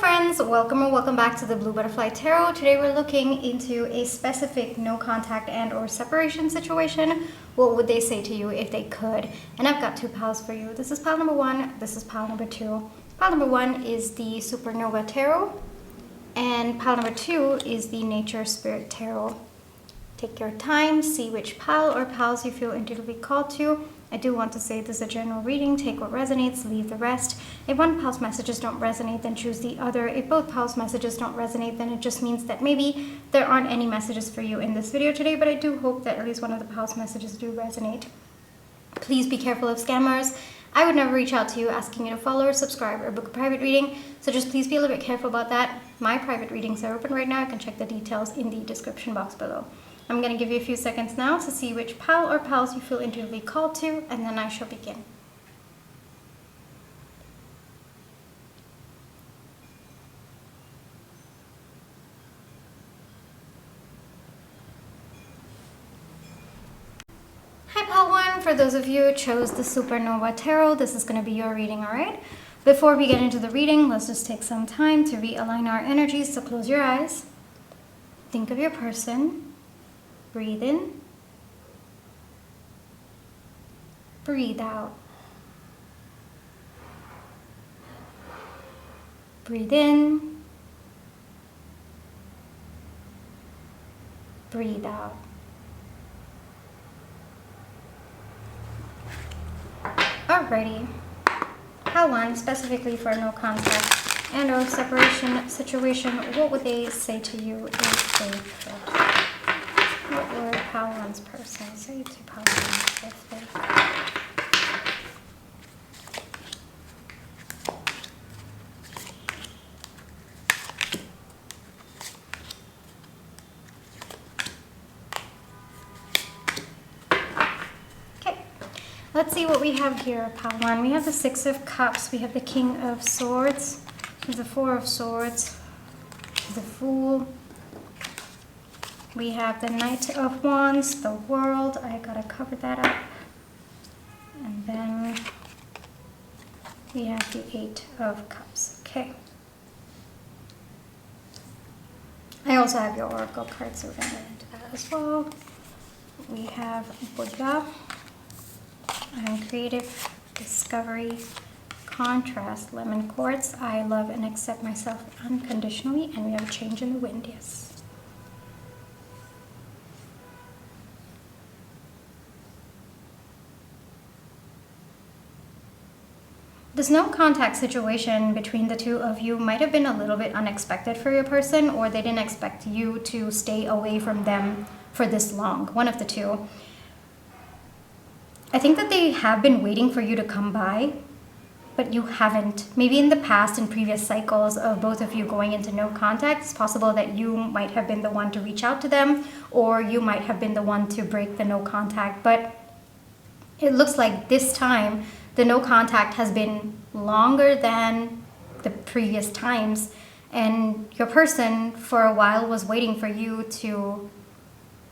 friends, welcome or welcome back to the Blue Butterfly Tarot. Today we're looking into a specific no contact and or separation situation. What would they say to you if they could? And I've got two piles for you. This is pile number one, this is pile number two. Pile number one is the Supernova Tarot, and pile number two is the Nature Spirit Tarot. Take your time, see which pile or piles you feel intuitively called to. I do want to say this is a general reading. Take what resonates, leave the rest. If one pile's messages don't resonate, then choose the other. If both piles' messages don't resonate, then it just means that maybe there aren't any messages for you in this video today, but I do hope that at least one of the pile's messages do resonate. Please be careful of scammers. I would never reach out to you asking you to follow or subscribe or book a private reading, so just please be a little bit careful about that. My private readings are open right now. You can check the details in the description box below. I'm going to give you a few seconds now to see which pile or piles you feel intuitively called to, and then I shall begin. Hi pile one, for those of you who chose the Supernova Tarot, this is going to be your reading, alright? Before we get into the reading, let's just take some time to realign our energies, so close your eyes. Think of your person. Breathe in, breathe out. Breathe in, breathe out. Alrighty, pile one, specifically for no contact and or separation situation, what would they say to you if they could? What would pile one's person say to pile one if they could? Okay, let's see what we have here, pile one. We have the Six of Cups, we have the King of Swords, the Four of Swords, the Fool. We have the Knight of Wands, the World. I gotta cover that up. And then we have the Eight of Cups. Okay. I also have your Oracle cards, so we're gonna get into that as well. We have Buddha and Creative Discovery, Contrast, Lemon Quartz. I love and accept myself unconditionally. And we have a Change in the Wind, yes. This no contact situation between the two of you might have been a little bit unexpected for your person, or they didn't expect you to stay away from them for this long. One of the two. I think that they have been waiting for you to come by, but you haven't. Maybe in the past, in previous cycles of both of you going into no contact, it's possible that you might have been the one to reach out to them, or you might have been the one to break the no contact. But it looks like this time, the no contact has been longer than the previous times, and your person for a while was waiting for you to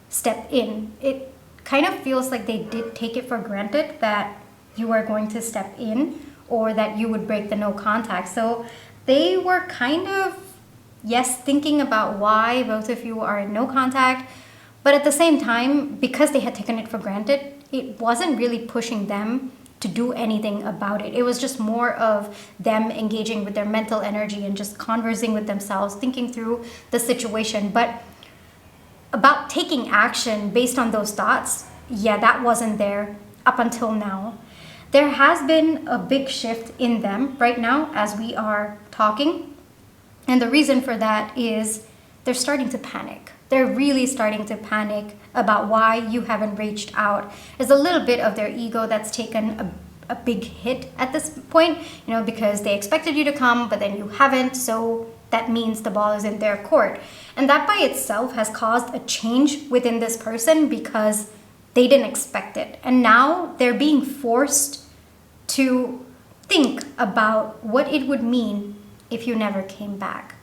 step in. It kind of feels like they did take it for granted that you were going to step in or that you would break the no contact. So they were kind of, yes, thinking about why both of you are in no contact, but at the same time, because they had taken it for granted, it wasn't really pushing them to do anything about it. It was just more of them engaging with their mental energy and just conversing with themselves, thinking through the situation. But about taking action based on those thoughts, yeah, that wasn't there up until now. There has been a big shift in them right now as we are talking. And the reason for that is they're starting to panic. They're really starting to panic about why you haven't reached out. There's a little bit of their ego that's taken a big hit at this point, you know, because they expected you to come, but then you haven't, so that means the ball is in their court. And that by itself has caused a change within this person because they didn't expect it. And now they're being forced to think about what it would mean if you never came back.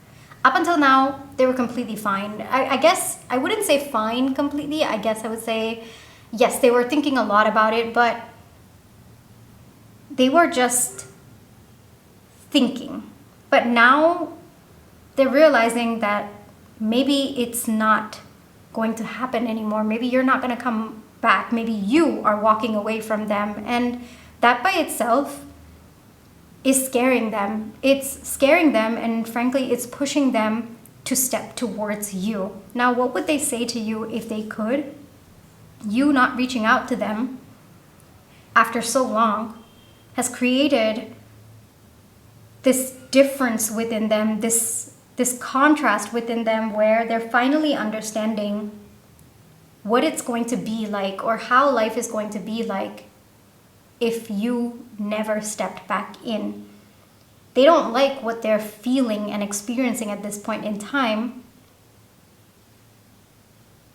Up until now, they were completely fine. I guess I wouldn't say fine completely. I guess I would say, yes, they were thinking a lot about it, but they were just thinking. But now they're realizing that maybe it's not going to happen anymore. Maybe you're not going to come back. Maybe you are walking away from them. And that by itself is scaring them. It's scaring them, and frankly, it's pushing them to step towards you. Now, what would they say to you if they could? You not reaching out to them after so long has created this difference within them, this contrast within them, where they're finally understanding what it's going to be like, or how life is going to be like if you never stepped back in. They don't like what they're feeling and experiencing at this point in time,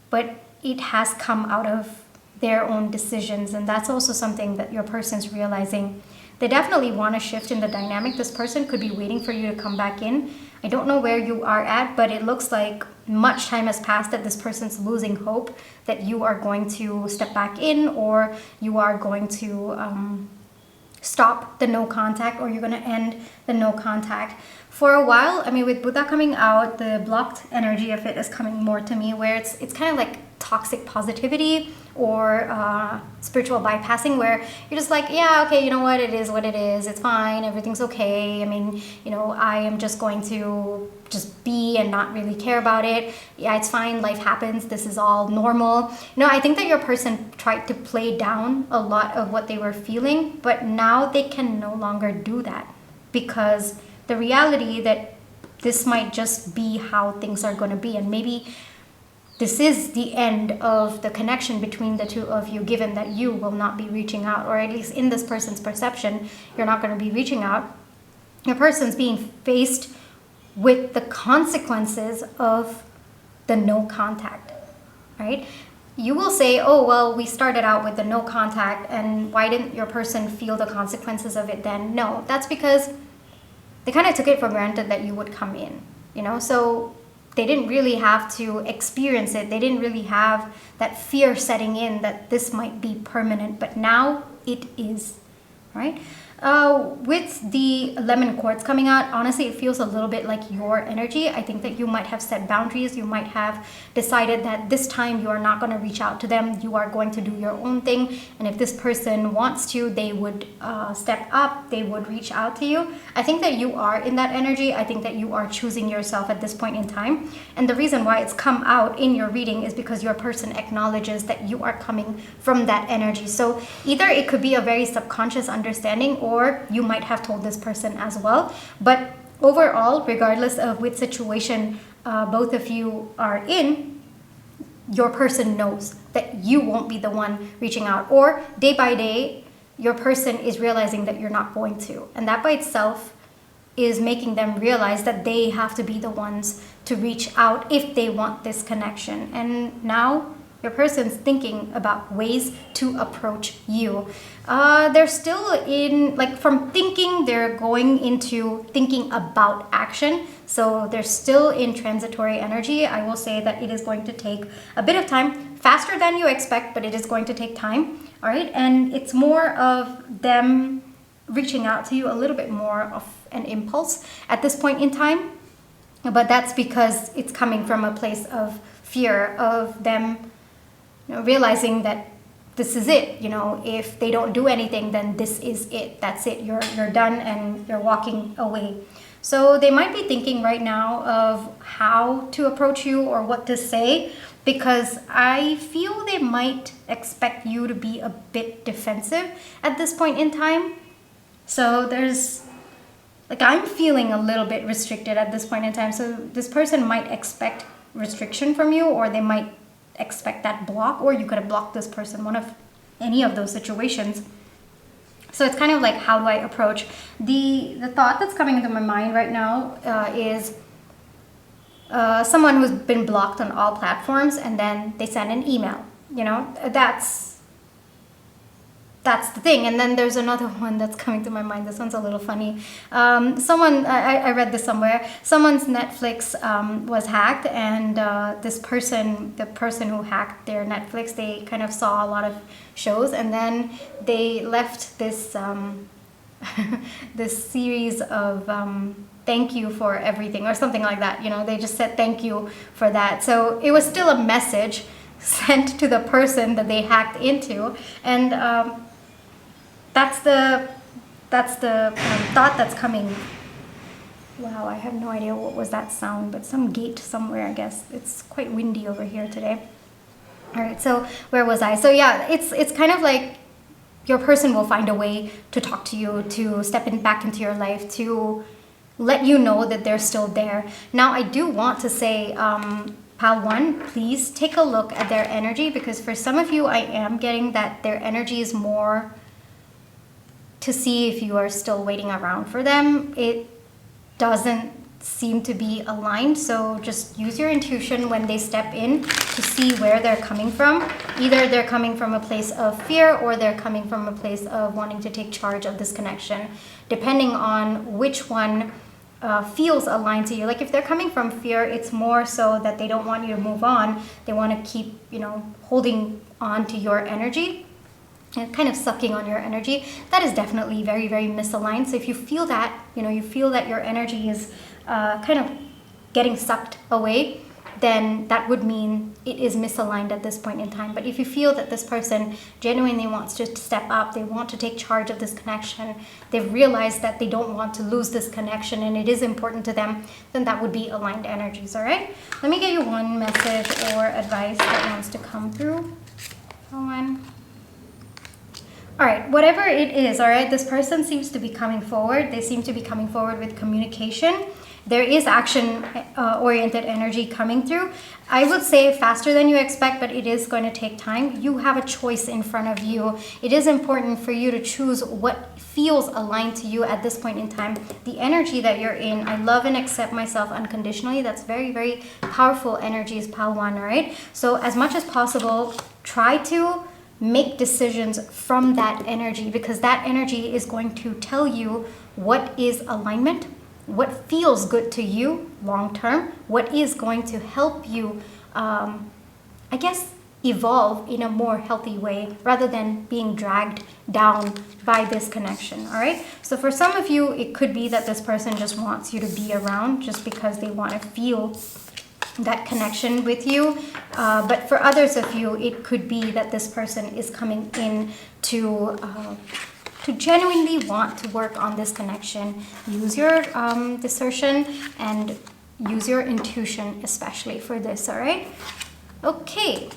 but it has come out of their own decisions, and that's also something that your person's realizing. They definitely want to shift in the dynamic. This person could be waiting for you to come back in. I don't know where you are at, but it looks like much time has passed that this person's losing hope that you are going to step back in, or you are going to stop the no contact, or you're going to end the no contact. For a while, I mean, with Buddha coming out, the blocked energy of it is coming more to me, where it's kind of like toxic positivity or spiritual bypassing, where you're just like, yeah, okay, you know what, it is what it is, it's fine, everything's okay. I mean, you know, I am just going to just be and not really care about it. Yeah, it's fine, life happens, this is all normal. You know, I think that your person tried to play down a lot of what they were feeling, but now they can no longer do that, because the reality that this might just be how things are going to be, and maybe this is the end of the connection between the two of you, given that you will not be reaching out, or at least in this person's perception, you're not going to be reaching out. Your person's being faced with the consequences of the no contact, right? You will say, oh, well, we started out with the no contact, and why didn't your person feel the consequences of it then? No, that's because they kind of took it for granted that you would come in, you know? So they didn't really have to experience it. They didn't really have that fear setting in that this might be permanent, but now it is, right? With the lemon quartz coming out, honestly, it feels a little bit like your energy. I think that you might have set boundaries. You might have decided that this time you are not going to reach out to them. You are going to do your own thing. And if this person wants to, they would step up. They would reach out to you. I think that you are in that energy. I think that you are choosing yourself at this point in time. And the reason why it's come out in your reading is because your person acknowledges that you are coming from that energy. So either it could be a very subconscious understanding, or you might have told this person as well. But overall, regardless of which situation both of you are in, your person knows that you won't be the one reaching out, or day by day, your person is realizing that you're not going to. And that by itself is making them realize that they have to be the ones to reach out if they want this connection. And now your person's thinking about ways to approach you. They're still in, like, from thinking, they're going into thinking about action. So they're still in transitory energy. I will say that it is going to take a bit of time, faster than you expect, but it is going to take time. All right. And it's more of them reaching out to you, a little bit more of an impulse at this point in time. But that's because it's coming from a place of fear of them, you know, realizing that this is it. You know, if they don't do anything, then this is it. That's it. You're done, and you're walking away. So they might be thinking right now of how to approach you or what to say, because I feel they might expect you to be a bit defensive at this point in time. So there's, like, I'm feeling a little bit restricted at this point in time. So this person might expect restriction from you, or they might expect that block, or you could have blocked this person, one of any of those situations. So it's kind of like, how do I approach? The thought that's coming into my mind right now is someone who's been blocked on all platforms, and then they send an email. You know, that's the thing. And then there's another one that's coming to my mind. This one's a little funny. I read this somewhere. Someone's Netflix was hacked, and the person who hacked their Netflix, they kind of saw a lot of shows, and then they left this this series of thank you for everything, or something like that. You know, they just said thank you for that. So it was still a message sent to the person that they hacked into, and that's the thought that's coming. Wow, I have no idea what was that sound, but some gate somewhere, I guess. It's quite windy over here today. All right, so where was I? So yeah, it's kind of like your person will find a way to talk to you, to step back into your life, to let you know that they're still there. Now, I do want to say, Pal 1, please take a look at their energy, because for some of you, I am getting that their energy is more to see if you are still waiting around for them. It doesn't seem to be aligned, so just use your intuition when they step in to see where they're coming from. Either they're coming from a place of fear, or they're coming from a place of wanting to take charge of this connection, depending on which one feels aligned to you. Like if they're coming from fear, it's more so that they don't want you to move on. They want to keep, you know, holding on to your energy and kind of sucking on your energy. That is definitely very, very misaligned. So if you feel that, you know, you feel that your energy is kind of getting sucked away, then that would mean it is misaligned at this point in time. But if you feel that this person genuinely wants to step up, they want to take charge of this connection, they've realized that they don't want to lose this connection and it is important to them, then that would be aligned energies, all right? Let me get you one message or advice that wants to come through. One. All right, whatever it is, all right, this person seems to be coming forward. They seem to be coming forward with communication. There is action-oriented energy coming through. I would say faster than you expect, but it is going to take time. You have a choice in front of you. It is important for you to choose what feels aligned to you at this point in time. The energy that you're in, I love and accept myself unconditionally. That's very, very powerful energies, Pal 1, all right? So as much as possible, try to make decisions from that energy, because that energy is going to tell you what is alignment, what feels good to you long term, what is going to help you, I guess, evolve in a more healthy way rather than being dragged down by this connection, all right? So for some of you, it could be that this person just wants you to be around just because they want to feel that connection with you, but for others of you, it could be that this person is coming in to genuinely want to work on this connection. Use your discernment and use your intuition, especially for this, all right? Okay,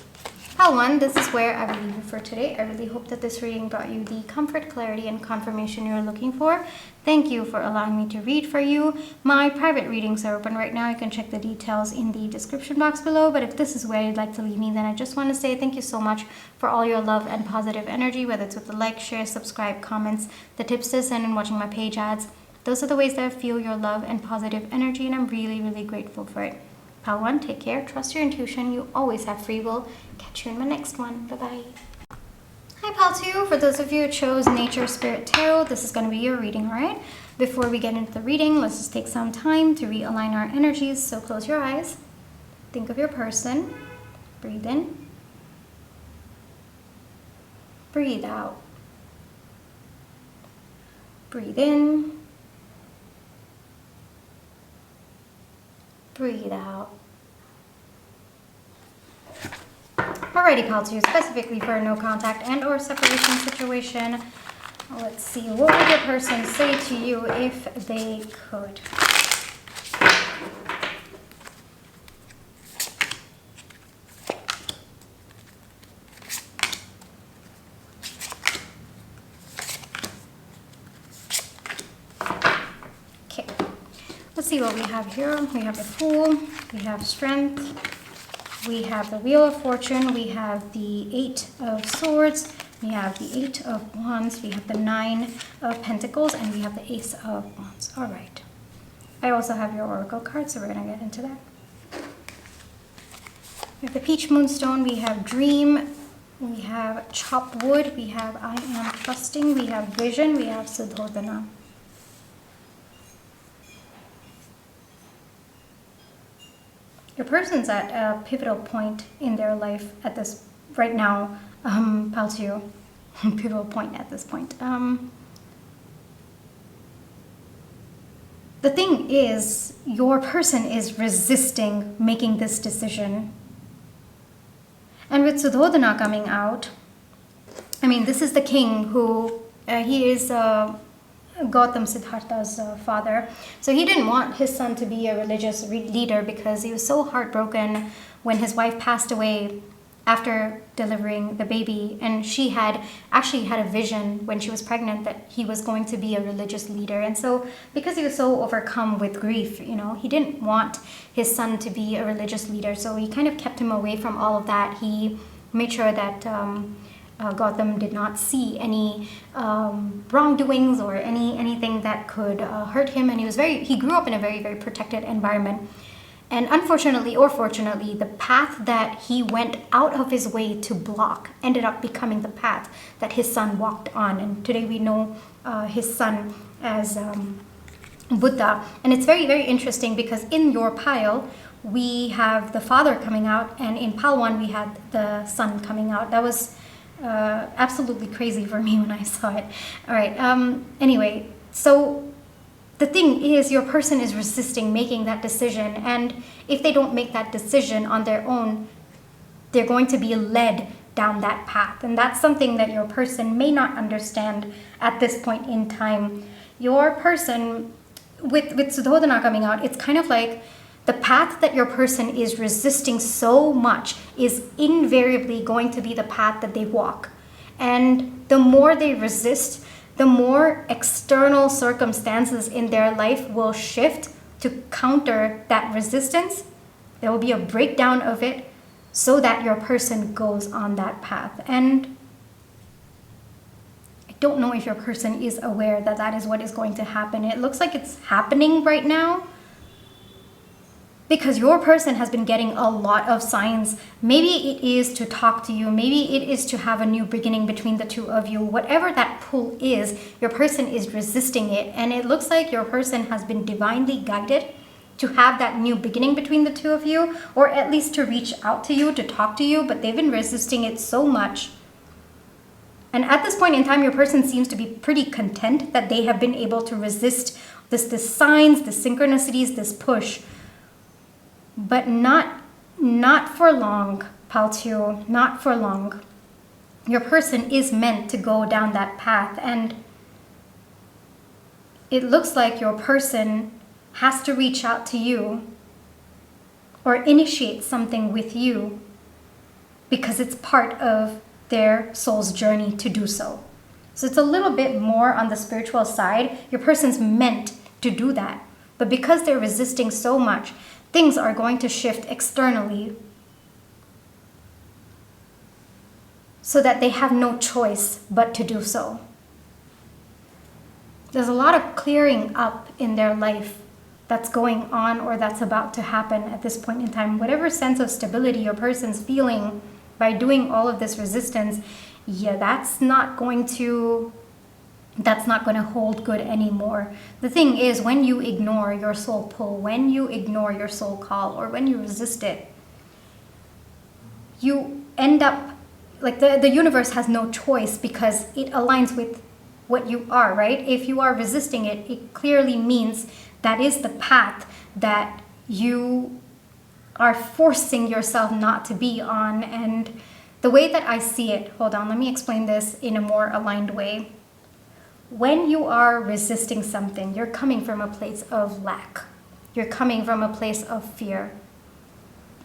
Pal 1, this is where I will leave you for today. I really hope that this reading brought you the comfort, clarity, and confirmation you're looking for. Thank you for allowing me to read for you. My private readings are open right now. You can check the details in the description box below. But if this is where you'd like to leave me, then I just want to say thank you so much for all your love and positive energy, whether it's with the like, share, subscribe, comments, the tips to send, and watching my page ads. Those are the ways that I feel your love and positive energy, and I'm really, really grateful for it. Pal 1, take care. Trust your intuition. You always have free will. Catch you in my next one. Bye-bye. Hi, Pal 2. For those of you who chose Nature Spirit Tarot, this is going to be your reading, all right? Before we get into the reading, let's just take some time to realign our energies. So close your eyes. Think of your person. Breathe in. Breathe out. Breathe in. Breathe out. Alrighty, Pal 2, specifically for a no contact and or separation situation, let's see, what would your person say to you if they could? Okay, let's see what we have here. We have the Fool, we have Strength, we have the Wheel of Fortune, we have the 8 of Swords, we have the 8 of Wands, we have the 9 of Pentacles, and we have the Ace of Wands. All right. I also have your Oracle card, so we're going to get into that. We have the Peach Moonstone, we have Dream, we have Chop Wood, we have I Am Trusting, we have Vision, we have Suddhodana. Your person's at a pivotal point in their life at this right now, Pal 2. Pivotal point at this point. the thing is, your person is resisting making this decision. And with Sudhodana coming out, I mean, this is the king who, he is Gautam Siddhartha's father. So he didn't want his son to be a religious leader because he was so heartbroken when his wife passed away after delivering the baby. And she had actually had a vision when she was pregnant that he was going to be a religious leader. And so because he was so overcome with grief, you know, he didn't want his son to be a religious leader. So he kind of kept him away from all of that. He made sure that Gautam did not see any wrongdoings or anything that could hurt him. And he grew up in a very, very protected environment. And unfortunately or fortunately, the path that he went out of his way to block ended up becoming the path that his son walked on. And today we know his son as Buddha. And it's very, very interesting because in your pile, we have the father coming out, and in pile 1, we had the son coming out. That was absolutely crazy for me when I saw it. All right. Anyway, so the thing is, your person is resisting making that decision. And if they don't make that decision on their own, they're going to be led down that path. And that's something that your person may not understand at this point in time. Your person, with Sudhodana coming out, it's kind of like the path that your person is resisting so much is invariably going to be the path that they walk. And the more they resist, the more external circumstances in their life will shift to counter that resistance. There will be a breakdown of it so that your person goes on that path. And I don't know if your person is aware that that is what is going to happen. It looks like it's happening right now, because your person has been getting a lot of signs. Maybe it is to talk to you. Maybe it is to have a new beginning between the two of you. Whatever that pull is, your person is resisting it. And it looks like your person has been divinely guided to have that new beginning between the two of you, or at least to reach out to you, to talk to you, but they've been resisting it so much. And at this point in time, your person seems to be pretty content that they have been able to resist this signs, the synchronicities, this push. But not for long, Paltio, not for long. Your person is meant to go down that path, and it looks like your person has to reach out to you or initiate something with you because it's part of their soul's journey to do so. So it's a little bit more on the spiritual side. Your person's meant to do that, but because they're resisting so much, things are going to shift externally so that they have no choice but to do so. There's a lot of clearing up in their life that's going on or that's about to happen at this point in time. Whatever sense of stability your person's feeling by doing all of this resistance, yeah, that's not going to hold good anymore. The thing is, when you ignore your soul pull, when you ignore your soul call, or when you resist it, you end up, like the universe has no choice because it aligns with what you are, right? If you are resisting it, it clearly means that is the path that you are forcing yourself not to be on. And the way that I see it, hold on, let me explain this in a more aligned way. When you are resisting something, you're coming from a place of lack. You're coming from a place of fear.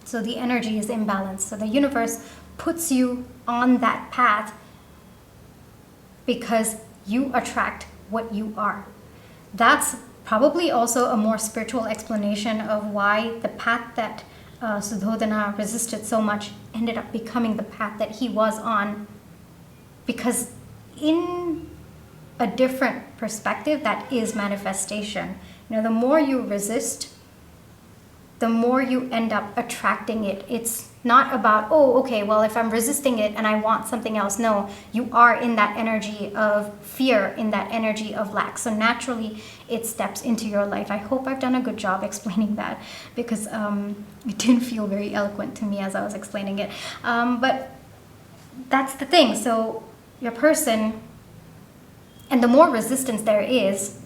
So the energy is imbalanced. So the universe puts you on that path because you attract what you are. That's probably also a more spiritual explanation of why the path that Sudhodana resisted so much ended up becoming the path that he was on. Because in a different perspective, that is manifestation. You know, the more you resist, the more you end up attracting it. It's not about, oh, okay, well, if I'm resisting it and I want something else. No, you are in that energy of fear, in that energy of lack. So naturally, it steps into your life. I hope I've done a good job explaining that, because it didn't feel very eloquent to me as I was explaining it. But that's the thing. So your person, and the more resistance there is,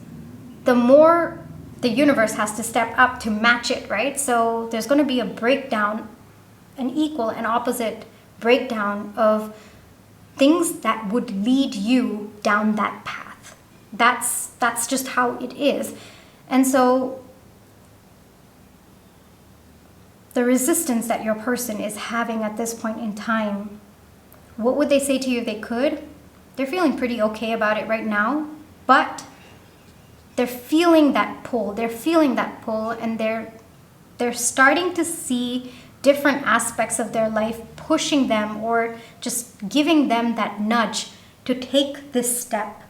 the more the universe has to step up to match it, right? So there's going to be a breakdown, an equal and opposite breakdown of things that would lead you down that path. That's just how it is. And so the resistance that your person is having at this point in time, what would they say to you if they could? They're feeling pretty okay about it right now, but they're feeling that pull. They're feeling that pull, and they're starting to see different aspects of their life pushing them or just giving them that nudge to take this step.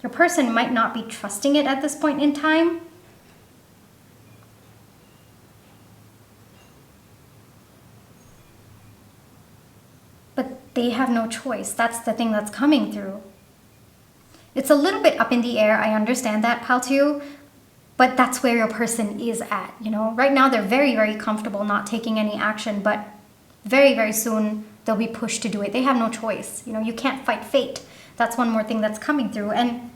Your person might not be trusting it at this point in time. But they have no choice. That's the thing that's coming through. It's a little bit up in the air. I understand that, pal two, but that's where your person is at. You know, right now they're very, very comfortable not taking any action, but very, very soon they'll be pushed to do it. They have no choice. You know, you can't fight fate. That's one more thing that's coming through. And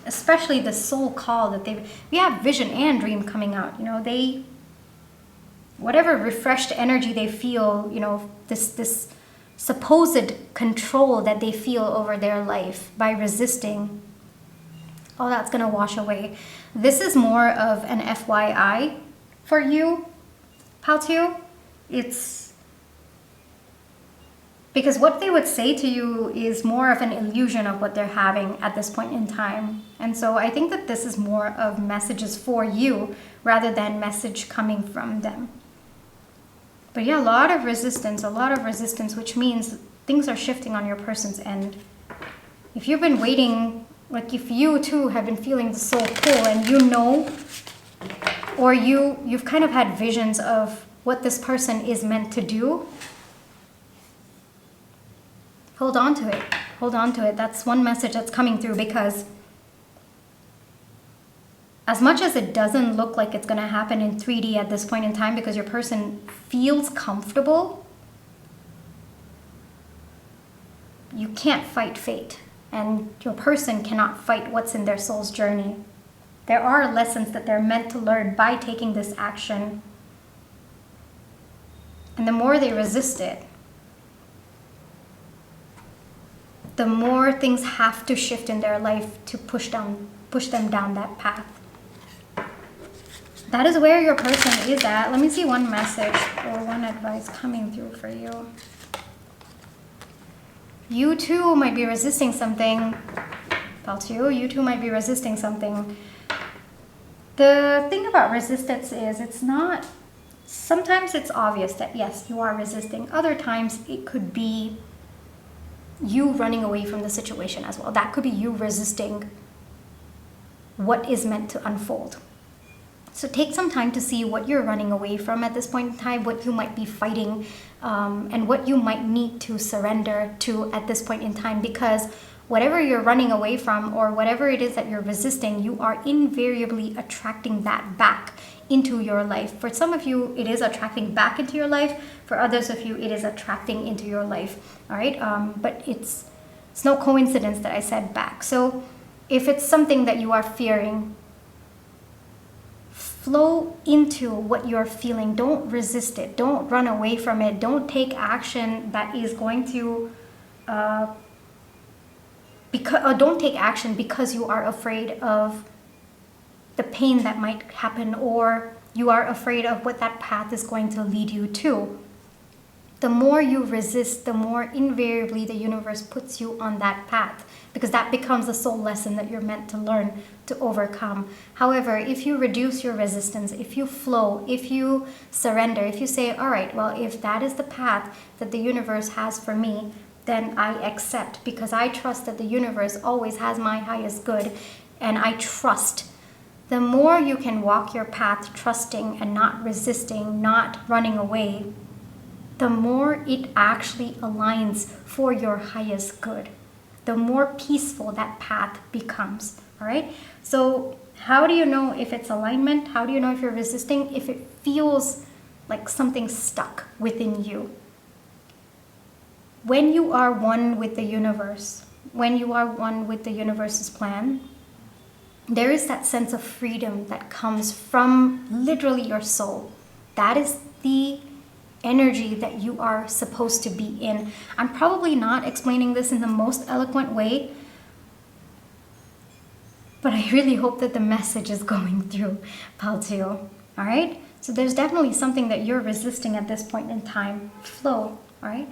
especially the soul call that we have vision and dream coming out. You know, whatever refreshed energy they feel, you know, this supposed control that they feel over their life by resisting, all that's going to wash away. This is more of an FYI for you, pal two. It's because what they would say to you is more of an illusion of what they're having at this point in time. And so I think that this is more of messages for you rather than message coming from them. But yeah, a lot of resistance, which means things are shifting on your person's end. If you've been waiting, like if you too have been feeling the soul pull and you know, or you've kind of had visions of what this person is meant to do, hold on to it. Hold on to it. That's one message that's coming through, because as much as it doesn't look like it's going to happen in 3D at this point in time because your person feels comfortable, you can't fight fate. And your person cannot fight what's in their soul's journey. There are lessons that they're meant to learn by taking this action. And the more they resist it, the more things have to shift in their life to push them down that path. That is where your person is at. Let me see one message or one advice coming through for you. You too might be resisting something. Pal two, you too might be resisting something. The thing about resistance is sometimes it's obvious that yes, you are resisting. Other times it could be you running away from the situation as well. That could be you resisting what is meant to unfold. So take some time to see what you're running away from at this point in time, what you might be fighting, and what you might need to surrender to at this point in time, because whatever you're running away from or whatever it is that you're resisting, you are invariably attracting that back into your life. For some of you, it is attracting back into your life. For others of you, it is attracting into your life. All right, but it's no coincidence that I said back. So if it's something that you are fearing, flow into what you're feeling. Don't resist it. Don't run away from it. Don't take action that is going to don't take action because you are afraid of the pain that might happen, or you are afraid of what that path is going to lead you to. The more you resist, the more invariably the universe puts you on that path, because that becomes the soul lesson that you're meant to learn to overcome. However, if you reduce your resistance, if you flow, if you surrender, if you say, all right, well, if that is the path that the universe has for me, then I accept, because I trust that the universe always has my highest good, and I trust. The more you can walk your path trusting and not resisting, not running away, the more it actually aligns for your highest good. The more peaceful that path becomes, all right? So how do you know if it's alignment? How do you know if you're resisting? If it feels like something's stuck within you. When you are one with the universe, when you are one with the universe's plan, there is that sense of freedom that comes from literally your soul. That is the energy that you are supposed to be in. I'm probably not explaining this in the most eloquent way, but I really hope that the message is going through, Pal 2. All right? So there's definitely something that you're resisting at this point in time. Flow, all right?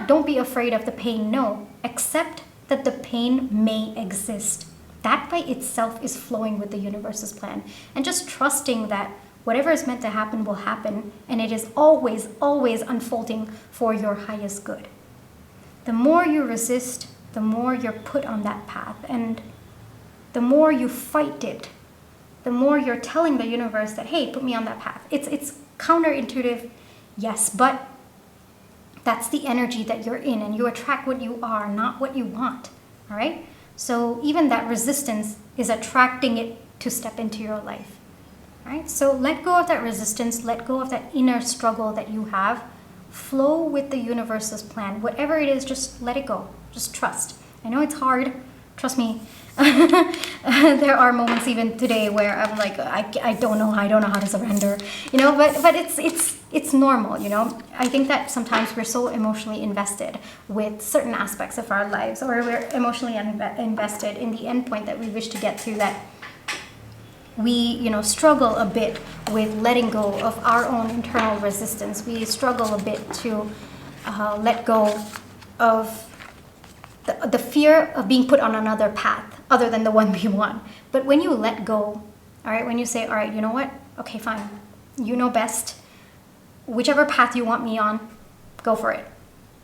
Don't be afraid of the pain. No, accept that the pain may exist. That by itself is flowing with the universe's plan. And just trusting that whatever is meant to happen will happen, and it is always, always unfolding for your highest good. The more you resist, the more you're put on that path, and the more you fight it, the more you're telling the universe that, hey, put me on that path. It's counterintuitive, yes, but that's the energy that you're in, and you attract what you are, not what you want, all right? So even that resistance is attracting it to step into your life, all right? So let go of that resistance, let go of that inner struggle that you have, flow with the universe's plan. Whatever it is, just let it go, just trust. I know it's hard, trust me. There are moments even today where I'm like, I don't know how to surrender, you know, but it's normal, you know. I think that sometimes we're so emotionally invested with certain aspects of our lives, or we're emotionally invested in the end point that we wish to get to, that we, you know, struggle a bit with letting go of our own internal resistance. We struggle a bit to let go of the fear of being put on another path other than the one we want. But when you let go, all right, when you say, all right, you know what? Okay, fine. You know best. Whichever path you want me on, go for it.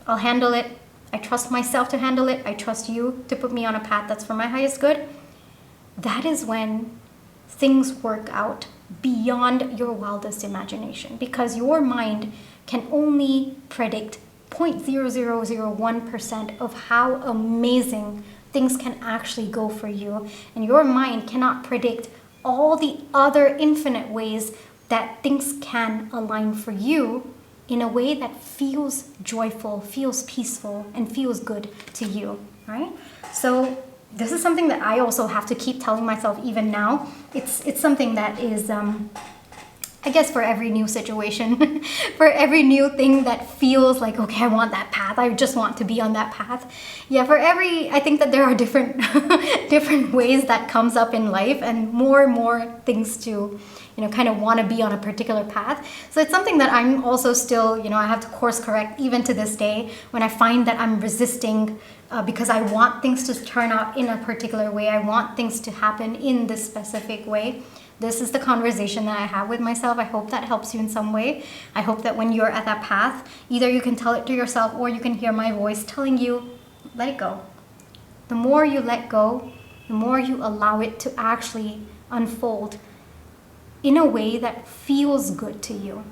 I'll handle it. I trust myself to handle it. I trust you to put me on a path that's for my highest good. That is when things work out beyond your wildest imagination, because your mind can only predict 0.0001% of how amazing things can actually go for you. And your mind cannot predict all the other infinite ways that things can align for you in a way that feels joyful, feels peaceful, and feels good to you, right? So this is something that I also have to keep telling myself even now. It's something that is, I guess, for every new situation, for every new thing that feels like, okay, I want that path. I just want to be on that path. Yeah, I think that there are different ways that comes up in life, and more things to, you know, kind of want to be on a particular path. So it's something that I'm also still, you know, I have to course correct even to this day when I find that I'm resisting because I want things to turn out in a particular way. I want things to happen in this specific way. This is the conversation that I have with myself. I hope that helps you in some way. I hope that when you're at that path, either you can tell it to yourself or you can hear my voice telling you, let it go. The more you let go, the more you allow it to actually unfold in a way that feels good to you.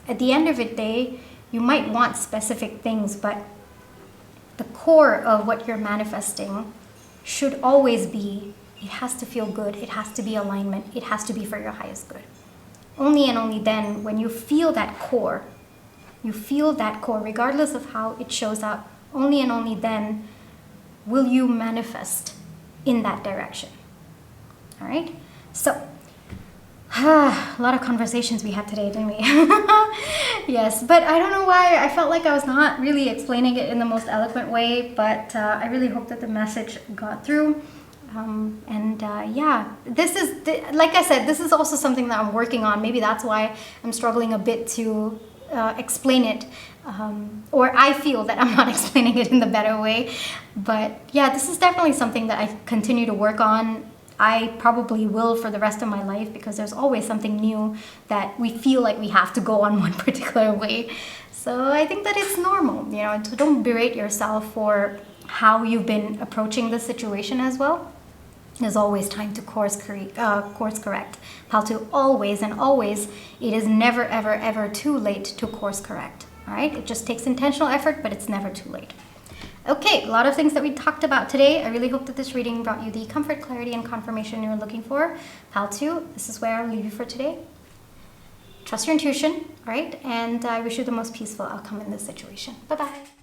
At the end of the day, you might want specific things, but the core of what you're manifesting should always be, it has to feel good, it has to be alignment, it has to be for your highest good. Only and only then, when you feel that core, regardless of how it shows up, only and only then will you manifest in that direction. All right? So, a lot of conversations we had today, didn't we? Yes, but I don't know why. I felt like I was not really explaining it in the most eloquent way, but I really hope that the message got through. Yeah, this is, like I said, this is also something that I'm working on. Maybe that's why I'm struggling a bit to explain it, or I feel that I'm not explaining it in the better way. But yeah, this is definitely something that I continue to work on. I probably will for the rest of my life, because there's always something new that we feel like we have to go on one particular way. So I think that it's normal, you know, so don't berate yourself for how you've been approaching the situation as well. There's always time to course correct. How to always and always, it is never, ever, ever too late to course correct. All right? It just takes intentional effort, but it's never too late. Okay, a lot of things that we talked about today. I really hope that this reading brought you the comfort, clarity, and confirmation you were looking for. Pal 2, this is where I'll leave you for today. Trust your intuition, all right? And I wish you the most peaceful outcome in this situation. Bye-bye.